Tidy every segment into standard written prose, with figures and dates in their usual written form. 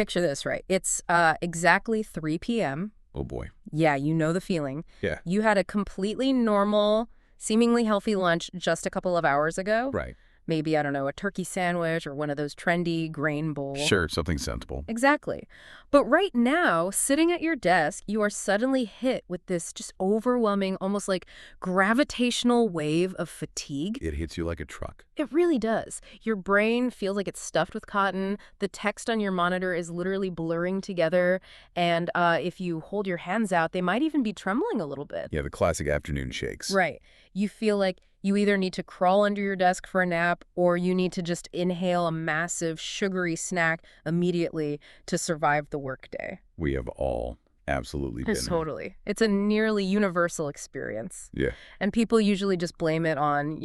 picture this, right? It's exactly 3 p.m. Oh, boy. Yeah, you know the feeling. Yeah. You had a completely normal, seemingly healthy lunch just a couple of hours ago. Right. Maybe, I don't know, a turkey sandwich or one of those trendy grain bowls. Sure, something sensible. Exactly. But right now, sitting at your desk, you are suddenly hit with this just overwhelming, almost like gravitational wave of fatigue. It hits you like a truck. It really does. Your brain feels like it's stuffed with cotton. The text on your monitor is literally blurring together. And if you hold your hands out, they might even be trembling a little bit. Yeah, the classic afternoon shakes. Right. You feel like you either need to crawl under your desk for a nap or you need to just inhale a massive sugary snack immediately to survive the workday. We have all absolutely been there. Totally. It's a nearly universal experience. Yeah. And people usually just blame it on,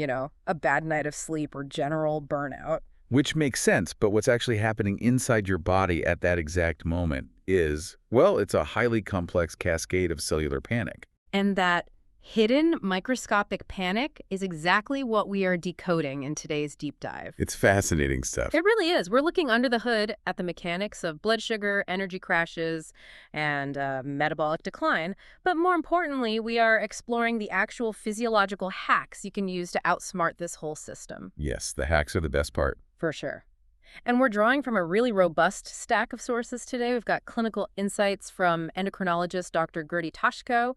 a bad night of sleep or general burnout. Which makes sense, but what's actually happening inside your body at that exact moment is, well, it's a highly complex cascade of cellular panic. And that hidden microscopic panic is exactly what we are decoding in today's deep dive. It's fascinating stuff. It really is. We're looking under the hood at the mechanics of blood sugar, energy crashes, and metabolic decline. But more importantly, we are exploring the actual physiological hacks you can use to outsmart this whole system. Yes, the hacks are the best part. For sure. And we're drawing from a really robust stack of sources today. We've got clinical insights from endocrinologist Dr. Gertie Toshko,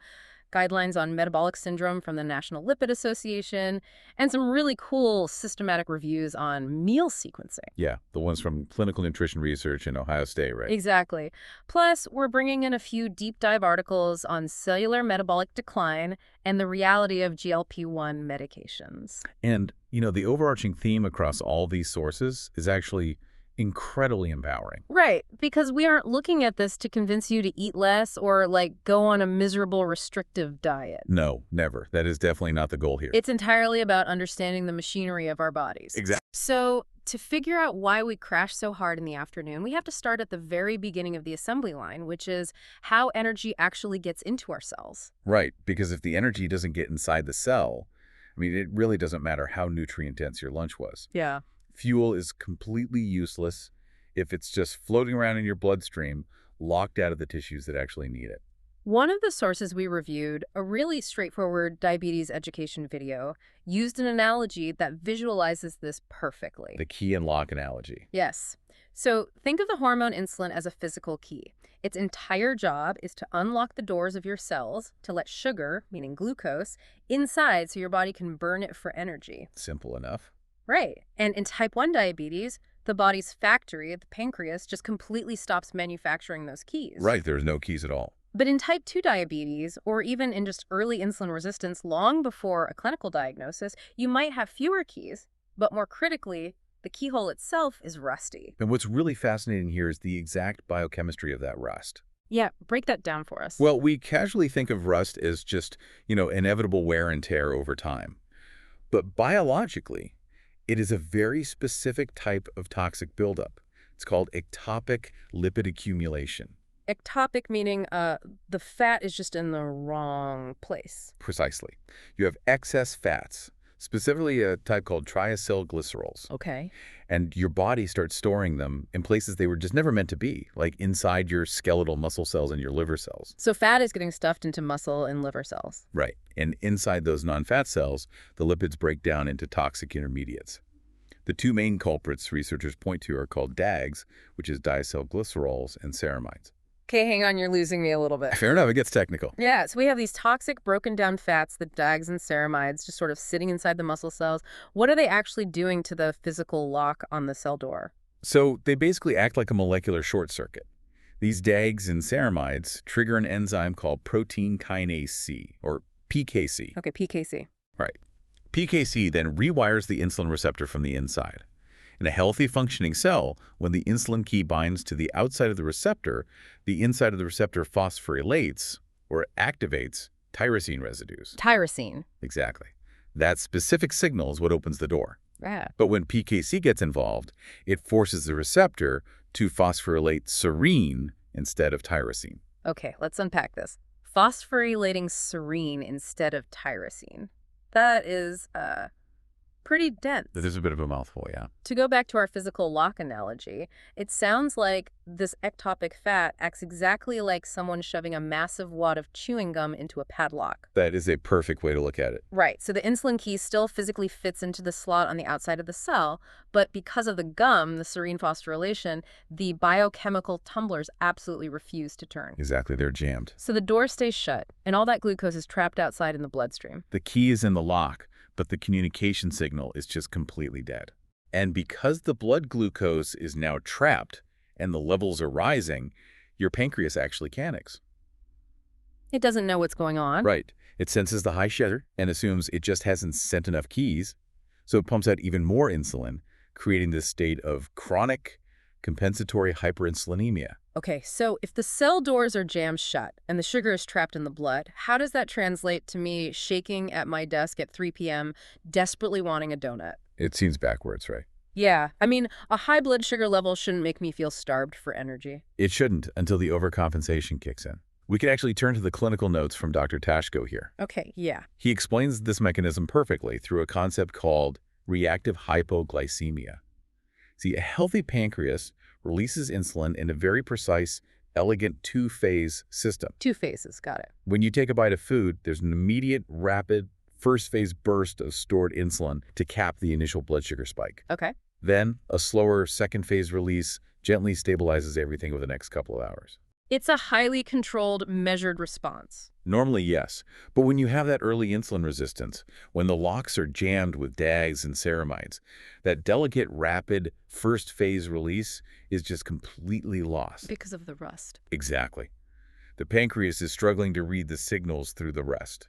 guidelines on metabolic syndrome from the National Lipid Association, and some really cool systematic reviews on meal sequencing. Yeah, the ones from Clinical Nutrition Research in Ohio State, right? Exactly. Plus, we're bringing in a few deep dive articles on cellular metabolic decline and the reality of GLP-1 medications. And, the overarching theme across all these sources is actually incredibly empowering. Right, because we aren't looking at this to convince you to eat less or, go on a miserable restrictive diet. No, never. That is definitely not the goal here. It's entirely about understanding the machinery of our bodies. Exactly. So, to figure out why we crash so hard in the afternoon, we have to start at the very beginning of the assembly line, which is how energy actually gets into our cells. Right, because if the energy doesn't get inside the cell, it really doesn't matter how nutrient-dense your lunch was. Yeah. Fuel is completely useless if it's just floating around in your bloodstream, locked out of the tissues that actually need it. One of the sources we reviewed, a really straightforward diabetes education video, used an analogy that visualizes this perfectly. The key and lock analogy. Yes. So think of the hormone insulin as a physical key. Its entire job is to unlock the doors of your cells to let sugar, meaning glucose, inside so your body can burn it for energy. Simple enough. Right. And in type 1 diabetes, the body's factory, the pancreas, just completely stops manufacturing those keys. Right, there's no keys at all. But in type 2 diabetes, or even in just early insulin resistance long before a clinical diagnosis, you might have fewer keys, but more critically, the keyhole itself is rusty. And what's really fascinating here is the exact biochemistry of that rust. Yeah, break that down for us. Well, we casually think of rust as just, inevitable wear and tear over time. But biologically, it is a very specific type of toxic buildup. It's called ectopic lipid accumulation. Ectopic meaning the fat is just in the wrong place. Precisely. You have excess fats, specifically a type called triacylglycerols. Okay. And your body starts storing them in places they were just never meant to be, like inside your skeletal muscle cells and your liver cells. So fat is getting stuffed into muscle and liver cells. Right. And inside those non-fat cells, the lipids break down into toxic intermediates. The two main culprits researchers point to are called DAGs, which is diacylglycerols, and ceramides. Okay, hang on, you're losing me a little bit. Fair enough, it gets technical. Yeah, so we have these toxic broken down fats, the DAGs and ceramides, just sort of sitting inside the muscle cells. What are they actually doing to the physical lock on the cell door? So they basically act like a molecular short circuit. These DAGs and ceramides trigger an enzyme called protein kinase C, or PKC. Okay, PKC. Right. PKC then rewires the insulin receptor from the inside. In a healthy functioning cell, when the insulin key binds to the outside of the receptor, the inside of the receptor phosphorylates, or activates, tyrosine residues. Tyrosine. Exactly. That specific signal is what opens the door. Yeah. But when PKC gets involved, it forces the receptor to phosphorylate serine instead of tyrosine. Okay, let's unpack this. Phosphorylating serine instead of tyrosine. That is pretty dense. There's a bit of a mouthful, yeah. To go back to our physical lock analogy, it sounds like this ectopic fat acts exactly like someone shoving a massive wad of chewing gum into a padlock. That is a perfect way to look at it. Right, so the insulin key still physically fits into the slot on the outside of the cell, but because of the gum, the serine phosphorylation, the biochemical tumblers absolutely refuse to turn. Exactly, they're jammed. So the door stays shut, and all that glucose is trapped outside in the bloodstream. The key is in the lock, but the communication signal is just completely dead. And because the blood glucose is now trapped and the levels are rising, your pancreas actually panics. It doesn't know what's going on. Right. It senses the high sugar and assumes it just hasn't sent enough keys, so it pumps out even more insulin, creating this state of chronic compensatory hyperinsulinemia. Okay, so if the cell doors are jammed shut and the sugar is trapped in the blood, how does that translate to me shaking at my desk at 3 p.m., desperately wanting a donut? It seems backwards, right? Yeah, I mean, a high blood sugar level shouldn't make me feel starved for energy. It shouldn't until the overcompensation kicks in. We can actually turn to the clinical notes from Dr. Tashko here. Okay, yeah. He explains this mechanism perfectly through a concept called reactive hypoglycemia. See, a healthy pancreas releases insulin in a very precise, elegant two-phase system. 2 phases, got it. When you take a bite of food, there's an immediate, rapid, first-phase burst of stored insulin to cap the initial blood sugar spike. Okay. Then, a slower second-phase release gently stabilizes everything over the next couple of hours. It's a highly controlled, measured response. Normally, yes. But when you have that early insulin resistance, when the locks are jammed with DAGs and ceramides, that delicate, rapid, first-phase release is just completely lost. Because of the rust. Exactly. The pancreas is struggling to read the signals through the rest.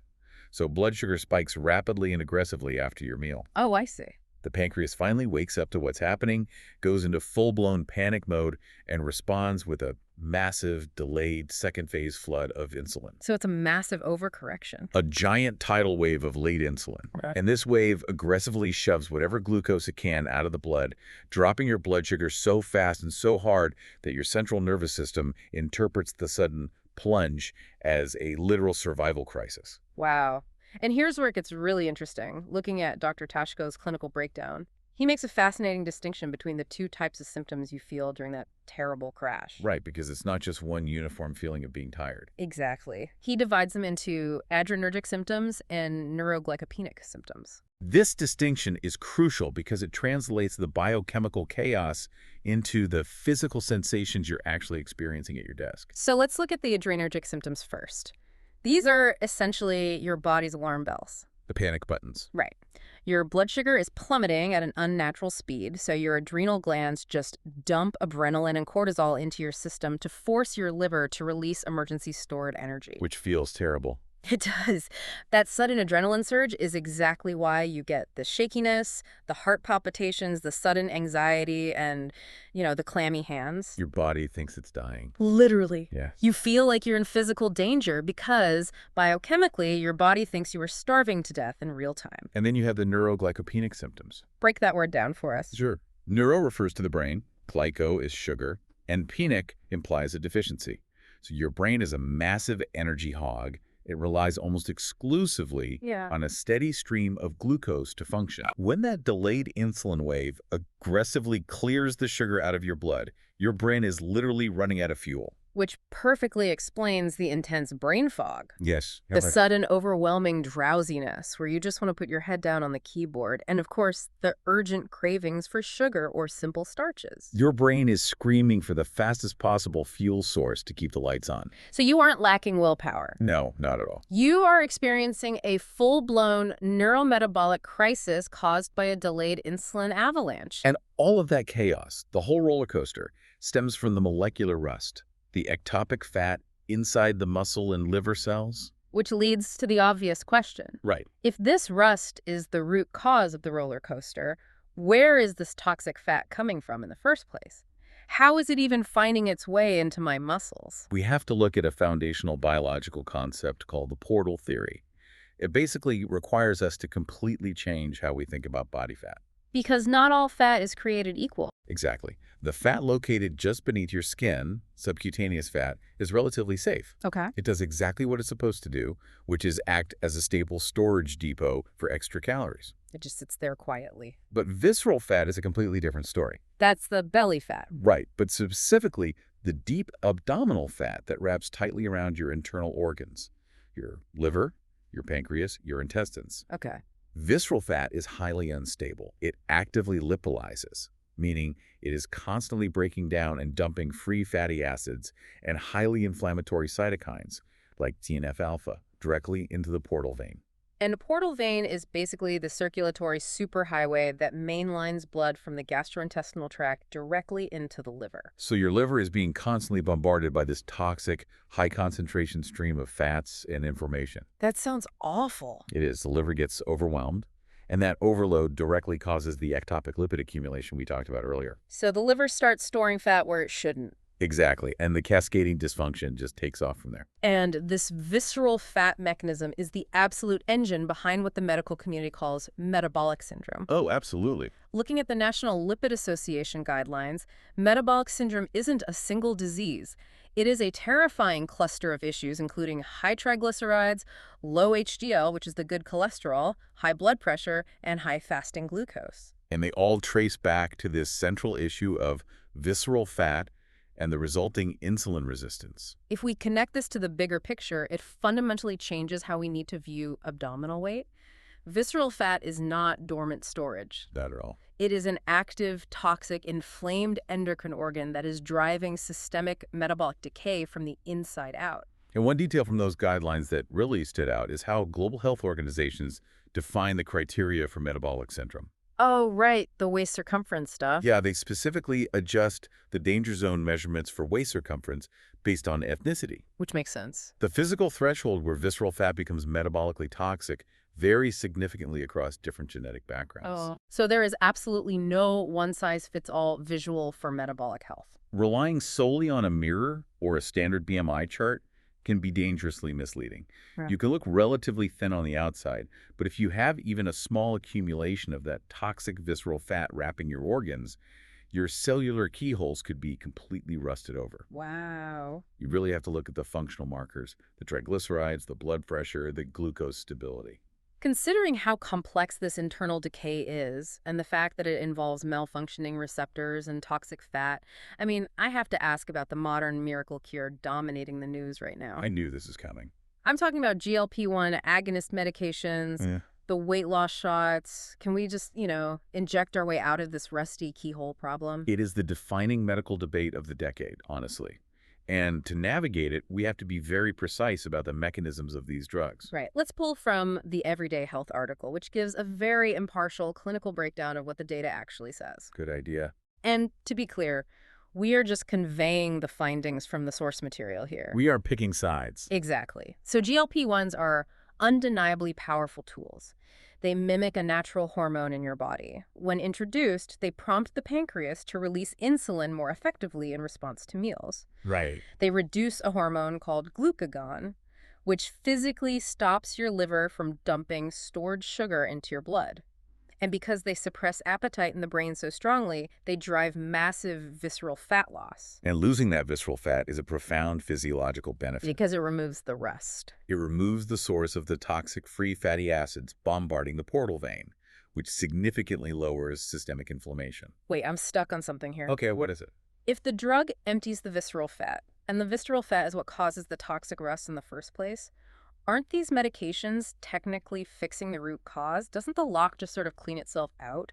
So blood sugar spikes rapidly and aggressively after your meal. Oh, I see. The pancreas finally wakes up to what's happening, goes into full-blown panic mode, and responds with a massive, delayed second-phase flood of insulin. So it's a massive overcorrection. A giant tidal wave of late insulin. Right. And this wave aggressively shoves whatever glucose it can out of the blood, dropping your blood sugar so fast and so hard that your central nervous system interprets the sudden plunge as a literal survival crisis. Wow. And here's where it gets really interesting, looking at Dr. Tashko's clinical breakdown. He makes a fascinating distinction between the 2 types of symptoms you feel during that terrible crash. Right, because it's not just one uniform feeling of being tired. Exactly. He divides them into adrenergic symptoms and neuroglycopenic symptoms. This distinction is crucial because it translates the biochemical chaos into the physical sensations you're actually experiencing at your desk. So let's look at the adrenergic symptoms first. These are essentially your body's alarm bells. The panic buttons. Right. Your blood sugar is plummeting at an unnatural speed, so your adrenal glands just dump adrenaline and cortisol into your system to force your liver to release emergency stored energy. Which feels terrible. It does. That sudden adrenaline surge is exactly why you get the shakiness, the heart palpitations, the sudden anxiety, and, the clammy hands. Your body thinks it's dying. Literally. Yes. You feel like you're in physical danger because biochemically your body thinks you are starving to death in real time. And then you have the neuroglycopenic symptoms. Break that word down for us. Sure. Neuro refers to the brain, glyco is sugar, and penic implies a deficiency. So your brain is a massive energy hog. It relies almost exclusively on a steady stream of glucose to function. When that delayed insulin wave aggressively clears the sugar out of your blood, your brain is literally running out of fuel. Which perfectly explains the intense brain fog. Yes. The sudden, overwhelming drowsiness where you just want to put your head down on the keyboard. And of course, the urgent cravings for sugar or simple starches. Your brain is screaming for the fastest possible fuel source to keep the lights on. So you aren't lacking willpower. No, not at all. You are experiencing a full-blown neurometabolic crisis caused by a delayed insulin avalanche. And all of that chaos, the whole roller coaster, stems from the molecular rust. The ectopic fat inside the muscle and liver cells? Which leads to the obvious question. Right. If this rust is the root cause of the roller coaster, where is this toxic fat coming from in the first place? How is it even finding its way into my muscles? We have to look at a foundational biological concept called the portal theory. It basically requires us to completely change how we think about body fat. Because not all fat is created equal. Exactly. The fat located just beneath your skin, subcutaneous fat, is relatively safe. Okay. It does exactly what it's supposed to do, which is act as a stable storage depot for extra calories. It just sits there quietly. But visceral fat is a completely different story. That's the belly fat. Right, but specifically the deep abdominal fat that wraps tightly around your internal organs, your liver, your pancreas, your intestines. Okay. Visceral fat is highly unstable. It actively lipolyzes, meaning it is constantly breaking down and dumping free fatty acids and highly inflammatory cytokines, like TNF-alpha, directly into the portal vein. And a portal vein is basically the circulatory superhighway that mainlines blood from the gastrointestinal tract directly into the liver. So your liver is being constantly bombarded by this toxic, high-concentration stream of fats and inflammation. That sounds awful. It is. The liver gets overwhelmed, and that overload directly causes the ectopic lipid accumulation we talked about earlier. So the liver starts storing fat where it shouldn't. Exactly, and the cascading dysfunction just takes off from there. And this visceral fat mechanism is the absolute engine behind what the medical community calls metabolic syndrome. Oh, absolutely. Looking at the National Lipid Association guidelines, metabolic syndrome isn't a single disease. It is a terrifying cluster of issues, including high triglycerides, low HDL, which is the good cholesterol, high blood pressure, and high fasting glucose. And they all trace back to this central issue of visceral fat and the resulting insulin resistance. If we connect this to the bigger picture, it fundamentally changes how we need to view abdominal weight. Visceral fat is not dormant storage. Not at all. It is an active, toxic, inflamed endocrine organ that is driving systemic metabolic decay from the inside out. And one detail from those guidelines that really stood out is how global health organizations define the criteria for metabolic syndrome. Oh, right, the waist circumference stuff. Yeah, they specifically adjust the danger zone measurements for waist circumference based on ethnicity. Which makes sense. The physical threshold where visceral fat becomes metabolically toxic varies significantly across different genetic backgrounds. Oh. So there is absolutely no one-size-fits-all visual for metabolic health. Relying solely on a mirror or a standard BMI chart can be dangerously misleading. Yeah. You can look relatively thin on the outside, but if you have even a small accumulation of that toxic visceral fat wrapping your organs, your cellular keyholes could be completely rusted over. Wow. You really have to look at the functional markers, the triglycerides, the blood pressure, the glucose stability. Considering how complex this internal decay is, and the fact that it involves malfunctioning receptors and toxic fat, I have to ask about the modern miracle cure dominating the news right now. I knew this is coming. I'm talking about GLP-1 agonist medications, Yeah. the weight loss shots. Can we just, inject our way out of this rusty keyhole problem? It is the defining medical debate of the decade, honestly. And to navigate it, we have to be very precise about the mechanisms of these drugs. Right. Let's pull from the Everyday Health article, which gives a very impartial clinical breakdown of what the data actually says. Good idea. And to be clear, we are just conveying the findings from the source material here. We are picking sides. Exactly. So GLP-1s are undeniably powerful tools. They mimic a natural hormone in your body. When introduced, they prompt the pancreas to release insulin more effectively in response to meals. Right. They reduce a hormone called glucagon, which physically stops your liver from dumping stored sugar into your blood. And because they suppress appetite in the brain so strongly, they drive massive visceral fat loss. And losing that visceral fat is a profound physiological benefit. Because it removes the rust. It removes the source of the toxic free fatty acids bombarding the portal vein, which significantly lowers systemic inflammation. Wait, I'm stuck on something here. Okay, what is it? If the drug empties the visceral fat, and the visceral fat is what causes the toxic rust in the first place, aren't these medications technically fixing the root cause? Doesn't the lock just sort of clean itself out?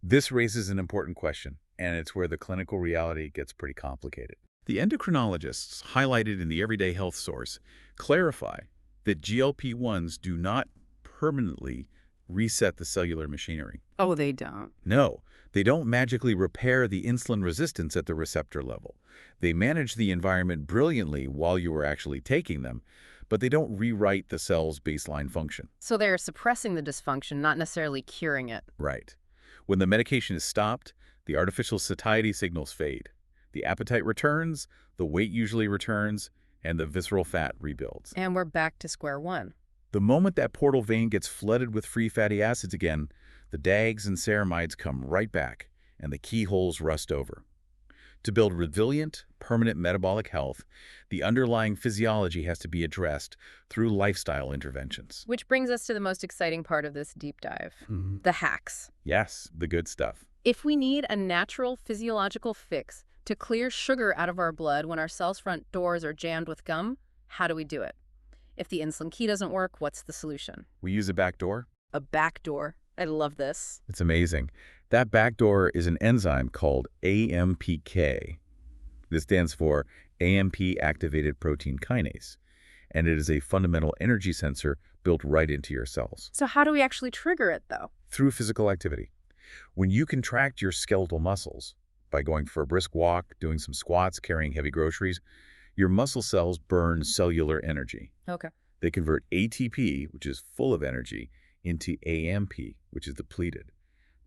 This raises an important question, and it's where the clinical reality gets pretty complicated. The endocrinologists highlighted in the Everyday Health source clarify that GLP-1s do not permanently reset the cellular machinery. Oh, they don't. No, they don't magically repair the insulin resistance at the receptor level. They manage the environment brilliantly while you are actually taking them, but they don't rewrite the cell's baseline function. So they're suppressing the dysfunction, not necessarily curing it. Right. When the medication is stopped, the artificial satiety signals fade. The appetite returns, the weight usually returns, and the visceral fat rebuilds. And we're back to square one. The moment that portal vein gets flooded with free fatty acids again, the DAGs and ceramides come right back, and the keyholes rust over. To build resilient, permanent metabolic health, the underlying physiology has to be addressed through lifestyle interventions. Which brings us to the most exciting part of this deep dive, the hacks. Yes, the good stuff. If we need a natural physiological fix to clear sugar out of our blood when our cells' front doors are jammed with gum, how do we do it? If the insulin key doesn't work, what's the solution? We use a back door. A back door. I love this. It's amazing. That back door is an enzyme called AMPK. This stands for AMP-activated protein kinase, and it is a fundamental energy sensor built right into your cells. So how do we actually trigger it, though? Through physical activity. When you contract your skeletal muscles by going for a brisk walk, doing some squats, carrying heavy groceries, your muscle cells burn cellular energy. Okay. They convert ATP, which is full of energy, into AMP, which is depleted.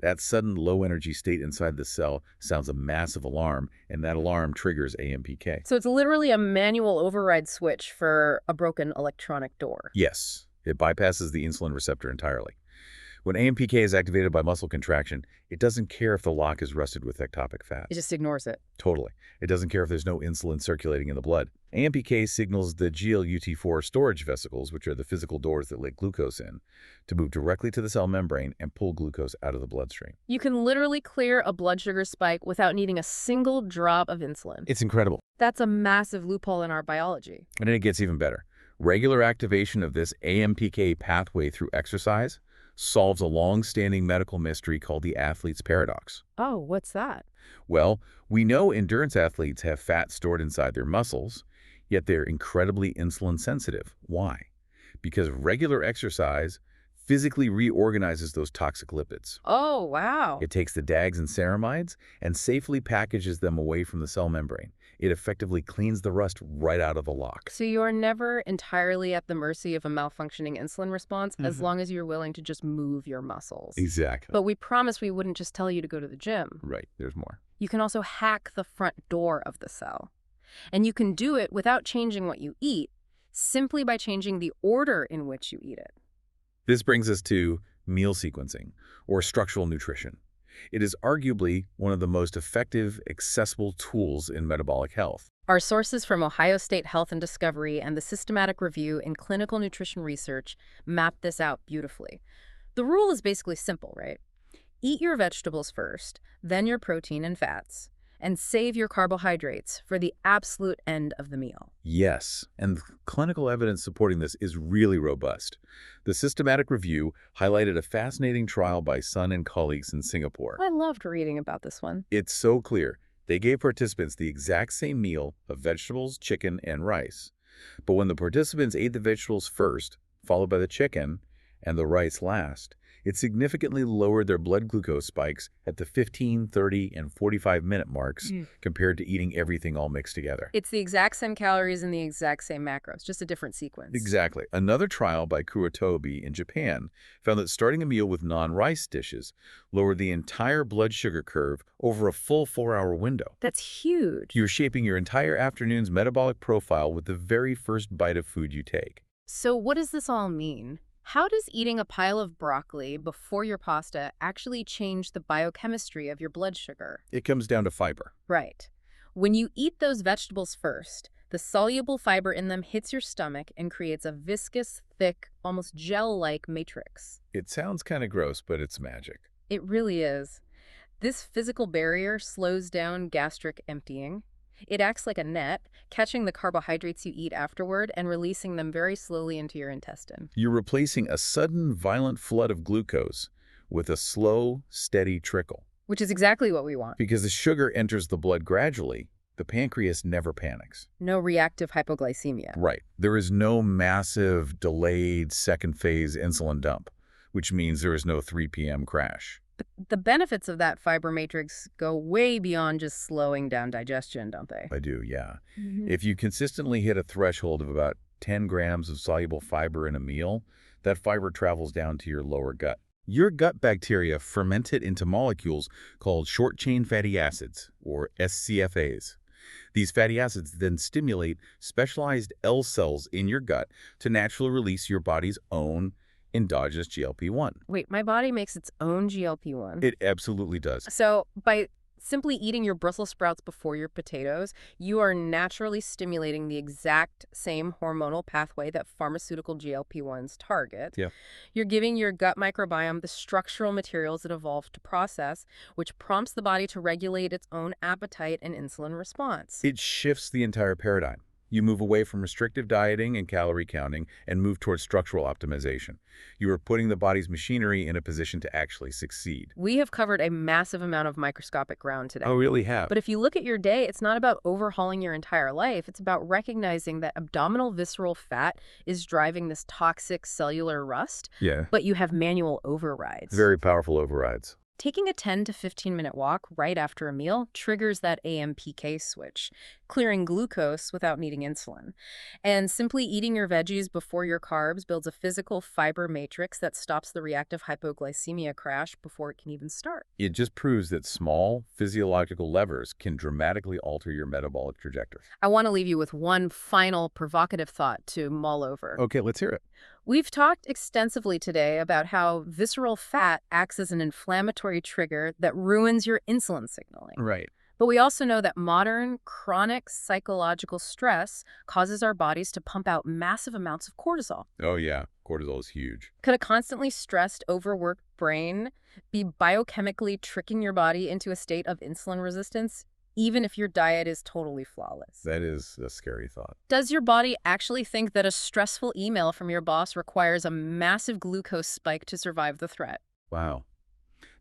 That sudden low-energy state inside the cell sounds a massive alarm, and that alarm triggers AMPK. So it's literally a manual override switch for a broken electronic door. Yes, it bypasses the insulin receptor entirely. When AMPK is activated by muscle contraction, it doesn't care if the lock is rusted with ectopic fat. It just ignores it. Totally. It doesn't care if there's no insulin circulating in the blood. AMPK signals the GLUT4 storage vesicles, which are the physical doors that let glucose in, to move directly to the cell membrane and pull glucose out of the bloodstream. You can literally clear a blood sugar spike without needing a single drop of insulin. It's incredible. That's a massive loophole in our biology. And then it gets even better. Regular activation of this AMPK pathway through exercise solves a long-standing medical mystery called the athlete's paradox. Oh, what's that? Well, we know endurance athletes have fat stored inside their muscles, yet they're incredibly insulin sensitive. Why? Because regular exercise physically reorganizes those toxic lipids. Oh, wow. It takes the DAGs and ceramides and safely packages them away from the cell membrane. It effectively cleans the rust right out of the lock. So you're never entirely at the mercy of a malfunctioning insulin response as long as you're willing to just move your muscles. Exactly. But we promised we wouldn't just tell you to go to the gym. Right, there's more. You can also hack the front door of the cell. And you can do it without changing what you eat, simply by changing the order in which you eat it. This brings us to meal sequencing, or structural nutrition. It is arguably one of the most effective, accessible tools in metabolic health. Our sources from Ohio State Health and Discovery and the Systematic Review in Clinical Nutrition Research map this out beautifully. The rule is basically simple, right? Eat your vegetables first, then your protein and fats, and save your carbohydrates for the absolute end of the meal. Yes, and the clinical evidence supporting this is really robust. The Systematic Review highlighted a fascinating trial by Sun and colleagues in Singapore. I loved reading about this one. It's so clear. They gave participants the exact same meal of vegetables, chicken, and rice. But when the participants ate the vegetables first, followed by the chicken, and the rice last, it significantly lowered their blood glucose spikes at the 15, 30, and 45-minute marks compared to eating everything all mixed together. It's the exact same calories and the exact same macros, just a different sequence. Exactly. Another trial by Kurotobi in Japan found that starting a meal with non-rice dishes lowered the entire blood sugar curve over a full 4-hour window. That's huge. You're shaping your entire afternoon's metabolic profile with the very first bite of food you take. So what does this all mean? How does eating a pile of broccoli before your pasta actually change the biochemistry of your blood sugar? It comes down to fiber. Right. When you eat those vegetables first, the soluble fiber in them hits your stomach and creates a viscous, thick, almost gel-like matrix. It sounds kind of gross, but it's magic. It really is. This physical barrier slows down gastric emptying. It acts like a net, catching the carbohydrates you eat afterward and releasing them very slowly into your intestine. You're replacing a sudden, violent flood of glucose with a slow, steady trickle. Which is exactly what we want. Because the sugar enters the blood gradually, the pancreas never panics. No reactive hypoglycemia. Right. There is no massive, delayed, second-phase insulin dump, which means there is no 3 p.m. crash. But the benefits of that fiber matrix go way beyond just slowing down digestion, don't they? I do, yeah. If you consistently hit a threshold of about 10 grams of soluble fiber in a meal, that fiber travels down to your lower gut. Your gut bacteria ferment it into molecules called short-chain fatty acids, or SCFAs. These fatty acids then stimulate specialized L cells in your gut to naturally release your body's own endogenous GLP-1. Wait, my body makes its own GLP-1? It absolutely does. So by Simply eating your Brussels sprouts before your potatoes, you are naturally stimulating the exact same hormonal pathway that pharmaceutical GLP-1s target. Yeah. You're giving your gut microbiome the structural materials it evolved to process, which prompts the body to regulate its own appetite and insulin response. It shifts the entire paradigm. You move away from restrictive dieting and calorie counting and move towards structural optimization. You are putting the body's machinery in a position to actually succeed. We have covered a massive amount of microscopic ground today. Oh, really have? But if you look at your day, it's not about overhauling your entire life. It's about recognizing that abdominal visceral fat is driving this toxic cellular rust, Yeah. but you have manual overrides. Very powerful overrides. Taking a 10 to 15-minute walk right after a meal triggers that AMPK switch, clearing glucose without needing insulin. And simply eating your veggies before your carbs builds a physical fiber matrix that stops the reactive hypoglycemia crash before it can even start. It just proves that small physiological levers can dramatically alter your metabolic trajectory. I want to leave you with one final provocative thought to mull over. Okay, let's hear it. We've talked extensively today about how visceral fat acts as an inflammatory trigger that ruins your insulin signaling. Right. But we also know that modern, chronic psychological stress causes our bodies to pump out massive amounts of cortisol. Oh, yeah. Cortisol is huge. Could a constantly stressed, overworked brain be biochemically tricking your body into a state of insulin resistance, even if your diet is totally flawless? That is a scary thought. Does your body actually think that a stressful email from your boss requires a massive glucose spike to survive the threat? Wow.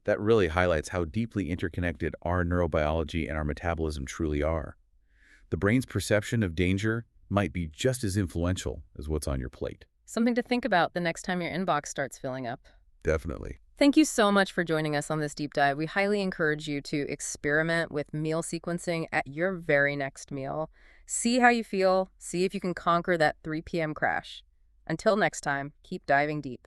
That really highlights how deeply interconnected our neurobiology and our metabolism truly are. The brain's perception of danger might be just as influential as what's on your plate. Something to think about the next time your inbox starts filling up. Definitely. Thank you so much for joining us on this deep dive. We highly encourage you to experiment with meal sequencing at your very next meal. See how you feel. See if you can conquer that 3 p.m. crash. Until next time, keep diving deep.